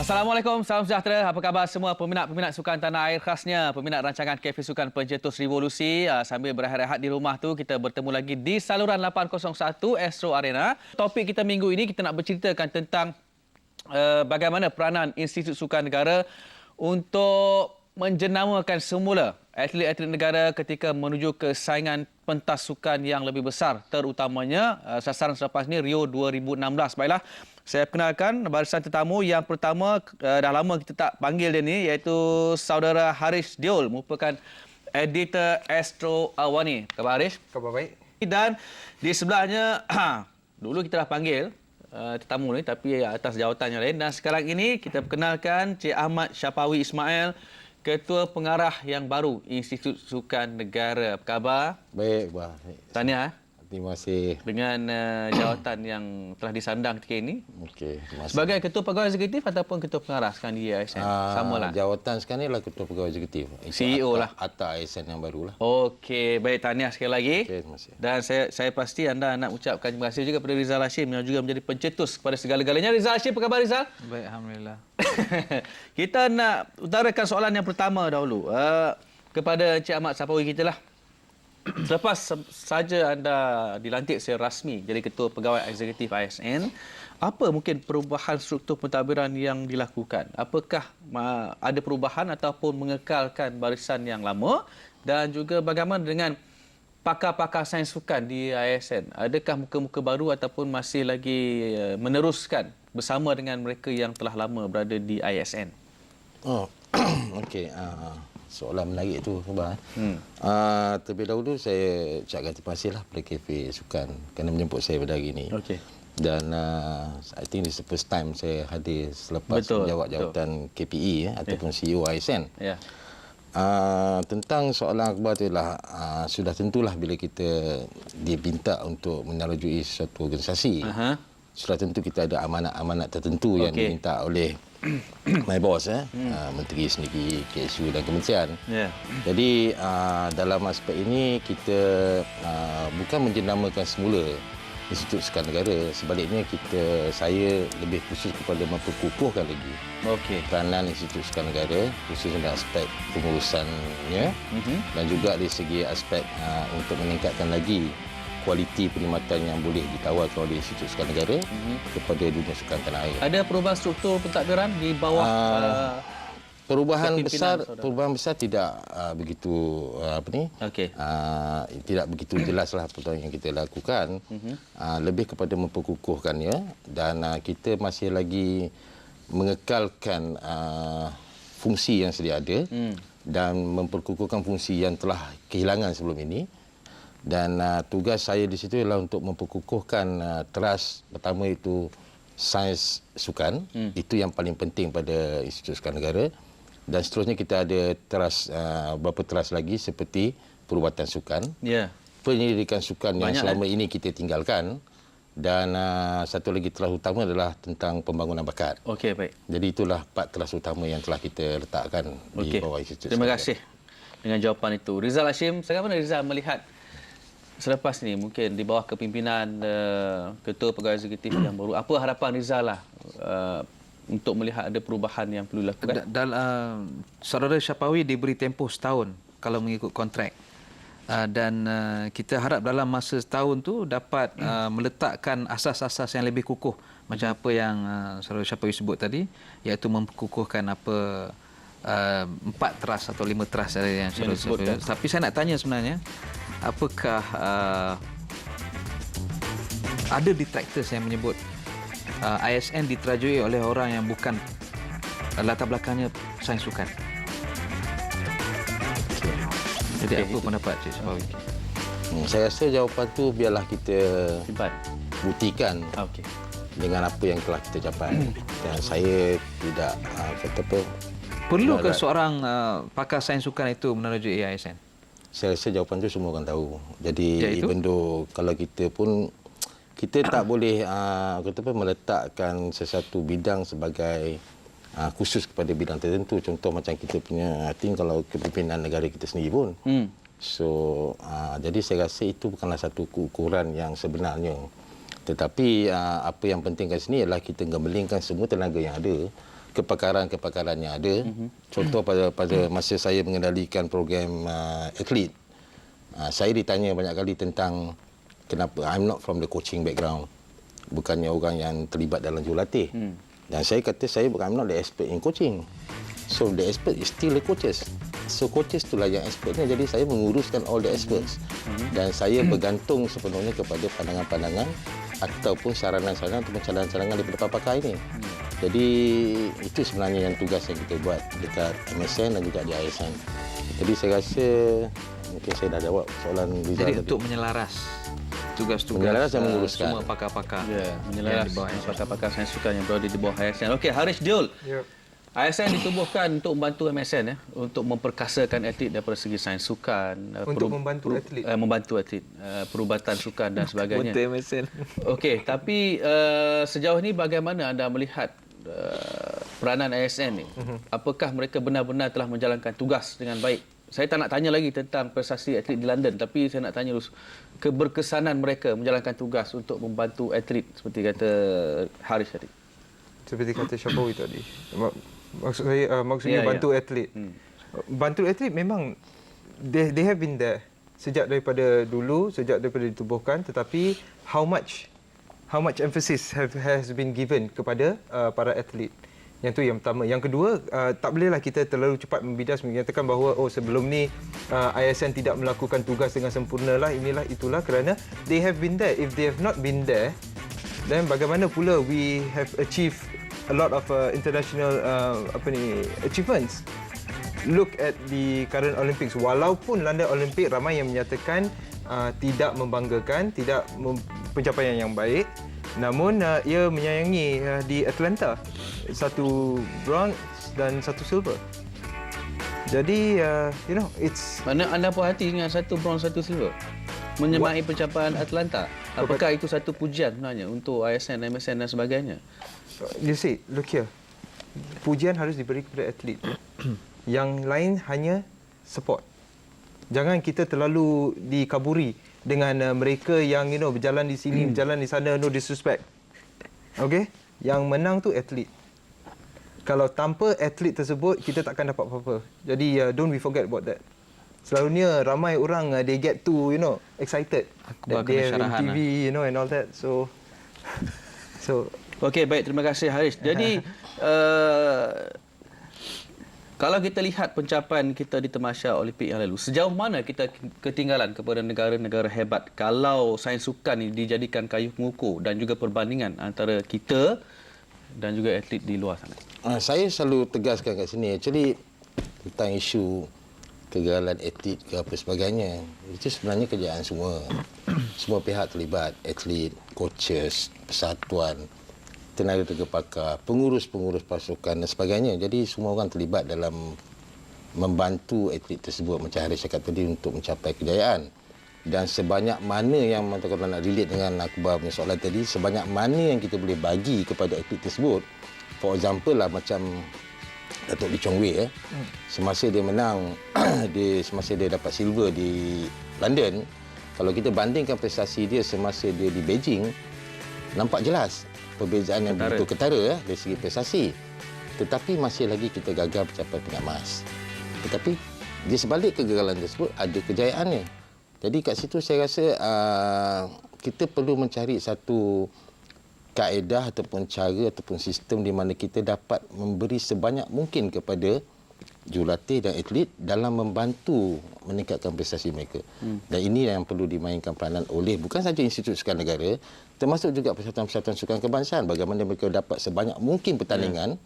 Assalamualaikum, salam sejahtera. Apa khabar semua peminat-peminat sukan tanah air, khasnya peminat rancangan Kafe Sukan Pencetus Revolusi. Sambil berehat-rehat di rumah tu, kita bertemu lagi di saluran 801 Astro Arena. Topik kita minggu ini, kita nak berceritakan tentang bagaimana peranan Institut Sukan Negara untuk menjenamakan semula atlet-atlet negara ketika menuju ke saingan pentas sukan yang lebih besar, terutamanya sasaran selepas ini Rio 2016. Baiklah, saya perkenalkan barisan tetamu yang pertama, dah lama kita tak panggil dia ni, iaitu saudara Haris Diol, merupakan editor Astro Awani. Khabar Haris? Khabar baik. Dan di sebelahnya, dulu kita dah panggil tetamu ni, tapi atas jawatan yang lain. Dan sekarang ini kita perkenalkan Cik Ahmad Syapawi Ismail, Ketua Pengarah yang baru Institut Sukan Negara. Apa khabar? Baik, Bah. Tahniah Terima kasih. dengan jawatan yang telah disandang ketika ini. Okey, terima kasih. Sebagai Ketua Pegawai Eksekutif ataupun Ketua Pengarah sekarang di ASN? Samalah. Jawatan sekarang ni lah Ketua Pegawai Eksekutif. CEO lah. Atau ASN yang baru lah. Okey, baik, tahniah sekali lagi. Okey, terima kasih. Dan saya pasti anda nak ucapkan terima kasih juga kepada Rizal Hashim yang juga menjadi pencetus kepada segala-galanya. Rizal Hashim, apa khabar Rizal? Baik, alhamdulillah. Kita nak utarakan soalan yang pertama dahulu kepada Encik Ahmad Syapawi kita lah. Selepas saja anda dilantik secara rasmi jadi Ketua Pegawai Eksekutif ASN, apa mungkin perubahan struktur pentadbiran yang dilakukan? Apakah ada perubahan ataupun mengekalkan barisan yang lama? Dan juga bagaimana dengan pakar-pakar sains sukan di ASN? Adakah muka-muka baru ataupun masih lagi meneruskan bersama dengan mereka yang telah lama berada di ASN? Oh, okey. Soalan menarik tu, Bah. Terlebih dahulu saya ucapkan terima kasih lah kepada Kafe Sukan kerana menjemput saya pada hari ini. Okey. Dan I think this is the first time saya hadir selepas menjawab jawatan KPE ataupun CEO ASN. Ya. Tentang soalan akhbar tu lah, sudah tentulah bila kita diminta untuk menyerujui suatu organisasi, sudah tentu kita ada amanat-amanat tertentu yang diminta oleh my boss, menteri sendiri, KSU dan kementerian. Jadi dalam aspek ini kita bukan menjenamakan semula Institut Sukan Negara, sebaliknya saya lebih khusus kepada memperkukuhkan lagi peranan Institut Sukan Negara, khususnya dalam aspek pengurusannya dan juga dari segi aspek untuk meningkatkan lagi kualiti perkhidmatan yang boleh ditawarkan oleh Institut Sukan Negara kepada dunia sukan tanah air. Ada perubahan struktur pentadbiran di bawah perubahan besar tidak begitu tidak begitu jelaslah apa yang kita lakukan. Lebih kepada memperkukuhkannya dan kita masih lagi mengekalkan fungsi yang sedia ada dan memperkukuhkan fungsi yang telah kehilangan sebelum ini. Dan tugas saya di situ ialah untuk memperkukuhkan teras pertama itu sains sukan. Itu yang paling penting pada Institut Sukan Negara. Dan seterusnya kita ada teras, beberapa teras lagi seperti perubatan sukan, penyelidikan sukan yang selama ini kita tinggalkan, dan satu lagi teras utama adalah tentang pembangunan bakat. Okey, baik. Jadi itulah 4 teras utama yang telah kita letakkan di bawah Institut Sukan Terima kasih dengan jawapan itu. Rizal Hashim, bagaimana Rizal melihat selepas ini mungkin di bawah kepimpinan Ketua Pegawai Eksekutif yang baru, apa harapan Rizal lah untuk melihat ada perubahan yang perlu dilakukan? Saudara Syapawi diberi tempoh setahun kalau mengikut kontrak. Dan kita harap dalam masa setahun tu dapat meletakkan asas-asas yang lebih kukuh macam apa yang saudara Syapawi sebut tadi, iaitu memkukuhkan 4 teras atau 5 teras yang saudara sebutkan. Tapi saya nak tanya sebenarnya, apakah ada detractors yang menyebut ASN diterajui oleh orang yang bukan latar belakangnya sains sukan? Jadi apa pendapat Cik Syapawi? Saya rasa jawapan tu biarlah kita buktikan dengan apa yang telah kita capai. Dan saya tidak perlu ke seorang pakar sains sukan itu menerajui ASN? Saya rasa jawapan tu semua orang tahu. Jadi even though kalau kita pun tak boleh meletakkan sesuatu bidang sebagai khusus kepada bidang tertentu. Contoh macam kita punya, I think kalau kepimpinan negara kita sendiri pun. So, jadi saya rasa itu bukanlah satu ukuran yang sebenarnya. Tetapi apa yang penting kat sini adalah kita gembelingkan semua tenaga yang ada kepakaran-kepakaran yang ada. Contoh pada masa saya mengendalikan program atlet, saya ditanya banyak kali tentang kenapa I'm not from the coaching background. Bukannya orang yang terlibat dalam jurulatih. Dan saya kata I'm not the expert in coaching. So the expert is still the coaches. So coaches itulah yang expertnya. Jadi saya menguruskan all the experts. Dan saya bergantung sepenuhnya kepada pandangan-pandangan ataupun saranan-saranan ataupun cadangan-cadangan daripada pakar ini. Jadi itu sebenarnya yang tugas yang kita buat dekat MSN dan juga di ISN. Jadi saya rasa mungkin saya dah jawab soalan Rizal Jadi tadi. untuk menyelaras tugas-tugas Menyelaras dan menguruskan. semua pakar-pakar. Ya, menyelaras di bawah pakar-pakar sains sukan yang berada di bawah ASN. Okey, Haris Diul. ASN ditubuhkan untuk membantu MSN untuk memperkasakan atlet daripada segi sains sukan, Untuk membantu atlet. membantu atlet, perubatan sukan dan sebagainya. Untuk MSN. Okey, tapi sejauh ini bagaimana anda melihat peranan ASN ni? Apakah mereka benar-benar telah menjalankan tugas dengan baik? Saya tak nak tanya lagi tentang prestasi atlet di London, tapi saya nak tanya dulu keberkesanan mereka menjalankan tugas untuk membantu atlet seperti kata Haris tadi. Seperti kata Syapawi tadi. Maksudnya bantu atlet. Bantu atlet memang they have been there sejak daripada dulu, sejak daripada ditubuhkan, tetapi how much emphasis has been given kepada para atlet. Yang tu yang pertama. Yang kedua, tak bolehlah kita terlalu cepat membidas menyatakan bahawa sebelum ni ISN tidak melakukan tugas dengan sempurna lah, inilah itulah, kerana they have been there. If they have not been there, then bagaimana pula we have achieved a lot of international achievements. Look at the current Olympics. Walaupun London Olympic ramai yang menyatakan tidak membanggakan, tidak pencapaian yang baik, namun ia menyayangi di Atlanta 1 bronze dan 1 silver. Jadi it's Mana anda puas hati dengan 1 bronze 1 silver? Menyemai pencapaian Atlanta. Apakah itu satu pujian sebenarnya untuk ISN, MSN dan sebagainya? you see, look here. Pujian harus diberi kepada atlet. Yang lain hanya support. Jangan kita terlalu dikaburi dengan mereka yang berjalan di sini, berjalan di sana, no disrespect. Okey? Yang menang tu atlet. Kalau tanpa atlet tersebut, kita takkan dapat apa-apa. Jadi don't we forget about that. Selalunya ramai orang they get too excited that they have in TV, and all that. So Okey, baik, terima kasih Haris. Jadi kalau kita lihat pencapaian kita di Tamasya Olimpik yang lalu, sejauh mana kita ketinggalan kepada negara-negara hebat kalau sains sukan ini dijadikan kayu pengukur dan juga perbandingan antara kita dan juga atlet di luar sana? Saya selalu tegaskan kat sini, actually tentang isu kegagalan atlet ke apa sebagainya, itu sebenarnya kejayaan semua. Semua pihak terlibat, atlet, coaches, persatuan, tenaga pakar, pengurus-pengurus pasukan dan sebagainya. Jadi semua orang terlibat dalam membantu atlet tersebut macam Haris cakap tadi untuk mencapai kejayaan. Dan sebanyak mana yang kalau nak relate dengan Akbar punya soalan tadi, sebanyak mana yang kita boleh bagi kepada atlet tersebut. For example lah macam Datuk Lee Chong Wei semasa dia menang semasa dia dapat silver di London, kalau kita bandingkan prestasi dia semasa dia di Beijing, nampak jelas perbezaan yang begitu ketara dari segi prestasi. Tetapi masih lagi kita gagal mencapai peringkat emas. Tetapi di sebalik kegagalan tersebut ada kejayaannya. Jadi kat situ saya rasa kita perlu mencari satu kaedah ataupun cara ataupun sistem di mana kita dapat memberi sebanyak mungkin kepada jurulatih dan atlet dalam membantu meningkatkan prestasi mereka. Dan ini yang perlu dimainkan peranan oleh bukan saja Institut Sukan Negara, termasuk juga persatuan-persatuan sukan kebangsaan, bagaimana mereka dapat sebanyak mungkin pertandingan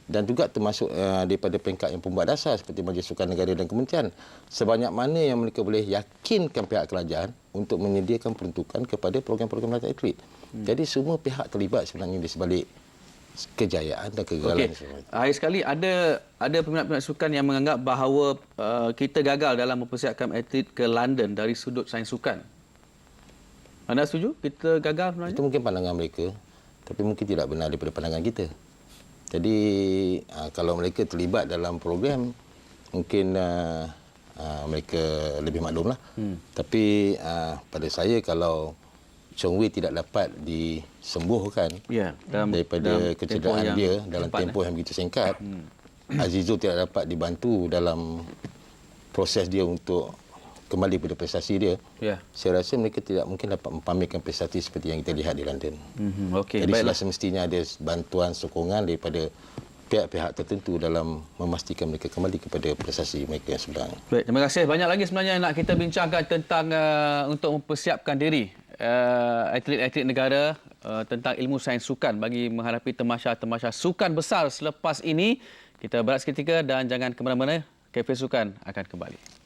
dan juga termasuk daripada peringkat yang pembuat dasar seperti Majlis Sukan Negara dan Kementerian, sebanyak mana yang mereka boleh yakinkan pihak kerajaan untuk menyediakan peruntukan kepada program-program latih atlet. Jadi semua pihak terlibat sebenarnya di sebalik kejayaan dan kegagalan. Akhir sekali ada peminat-peminat sukan yang menganggap bahawa kita gagal dalam mempersiapkan atlet ke London dari sudut sains sukan. Anda setuju kita gagal sebenarnya? Itu mungkin pandangan mereka, tapi mungkin tidak benar daripada pandangan kita. Jadi kalau mereka terlibat dalam program, mungkin mereka lebih maklumlah. Tapi pada saya kalau Chong Wei tidak dapat disembuhkan Ya, daripada kecederaan dia dalam cepat, tempoh yang begitu singkat. Azizul tidak dapat dibantu dalam proses dia untuk kembali pada prestasi dia. Ya. Saya rasa mereka tidak mungkin dapat mempamerkan prestasi seperti yang kita lihat di London. Okey, Jadi baiklah. sudah semestinya ada bantuan, sokongan daripada pihak-pihak tertentu dalam memastikan mereka kembali kepada prestasi mereka yang sebenarnya. Baik, terima kasih. Banyak lagi sebenarnya yang nak kita bincangkan tentang untuk mempersiapkan diri atlet-atlet negara tentang ilmu sains sukan bagi menghadapi temasya-temasya sukan besar selepas ini. Kita berehat seketika dan jangan ke mana-mana. Cafe Sukan akan kembali.